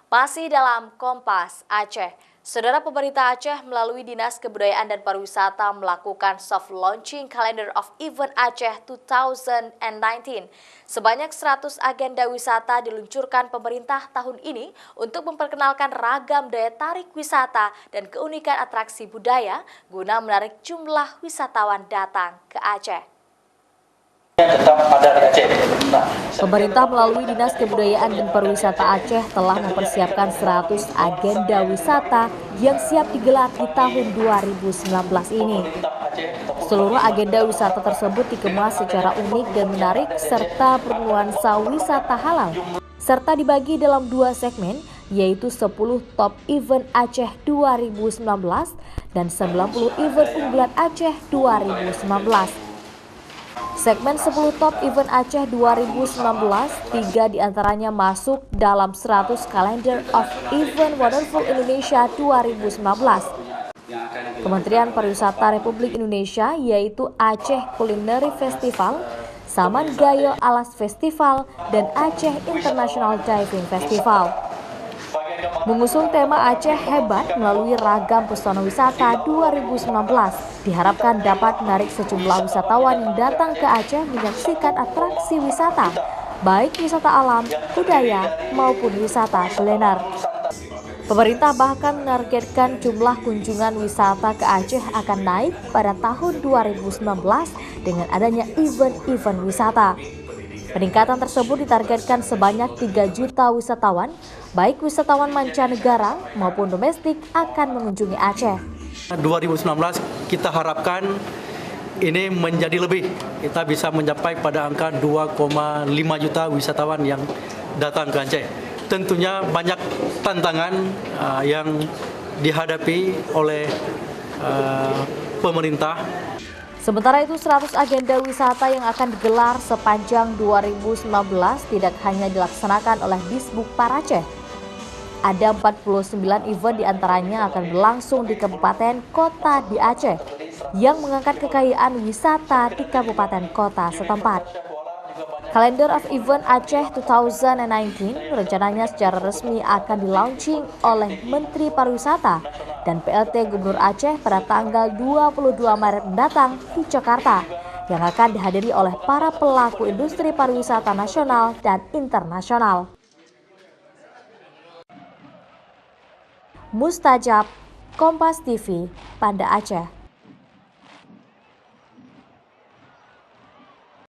Masih dalam Kompas Aceh, Saudara pemerintah Aceh melalui Dinas Kebudayaan dan Pariwisata melakukan soft launching Calendar of Event Aceh 2019. Sebanyak 100 agenda wisata diluncurkan pemerintah tahun ini untuk memperkenalkan ragam daya tarik wisata dan keunikan atraksi budaya guna menarik jumlah wisatawan datang ke Aceh. Tetap ada di Aceh. Pemerintah melalui Dinas Kebudayaan dan Pariwisata Aceh telah mempersiapkan 100 agenda wisata yang siap digelar di tahun 2019 ini. Seluruh agenda wisata tersebut dikemas secara unik dan menarik serta bernuansa wisata halal, serta dibagi dalam 2 segmen, yaitu 10 Top Event Aceh 2019 dan 90 Event Unggulan Aceh 2019. Segmen 10 Top Event Aceh 2019, 3 diantaranya masuk dalam 100 Calendar of Event Wonderful Indonesia 2019. Kementerian Pariwisata Republik Indonesia yaitu Aceh Culinary Festival, Saman Gayo Alas Festival, dan Aceh International Diving Festival. Mengusung tema Aceh Hebat melalui ragam pesona wisata 2019, diharapkan dapat menarik sejumlah wisatawan yang datang ke Aceh menyaksikan atraksi wisata, baik wisata alam, budaya, maupun wisata kuliner. Pemerintah bahkan menargetkan jumlah kunjungan wisata ke Aceh akan naik pada tahun 2019 dengan adanya event-event wisata. Peningkatan tersebut ditargetkan sebanyak 3 juta wisatawan, baik wisatawan mancanegara maupun domestik akan mengunjungi Aceh. 2019 kita harapkan ini menjadi lebih. Kita bisa mencapai pada angka 2,5 juta wisatawan yang datang ke Aceh. Tentunya banyak tantangan yang dihadapi oleh pemerintah. Sementara itu 100 agenda wisata yang akan digelar sepanjang 2019 tidak hanya dilaksanakan oleh Disbukpar Aceh. Ada 49 event diantaranya akan berlangsung di kabupaten kota di Aceh yang mengangkat kekayaan wisata di kabupaten kota setempat. Calendar of Event Aceh 2019 rencananya secara resmi akan di-launching oleh Menteri Pariwisata dan PLT Gubernur Aceh pada tanggal 22 Maret mendatang di Jakarta, yang akan dihadiri oleh para pelaku industri pariwisata nasional dan internasional. Mustajab, Kompas TV, Banda Aceh.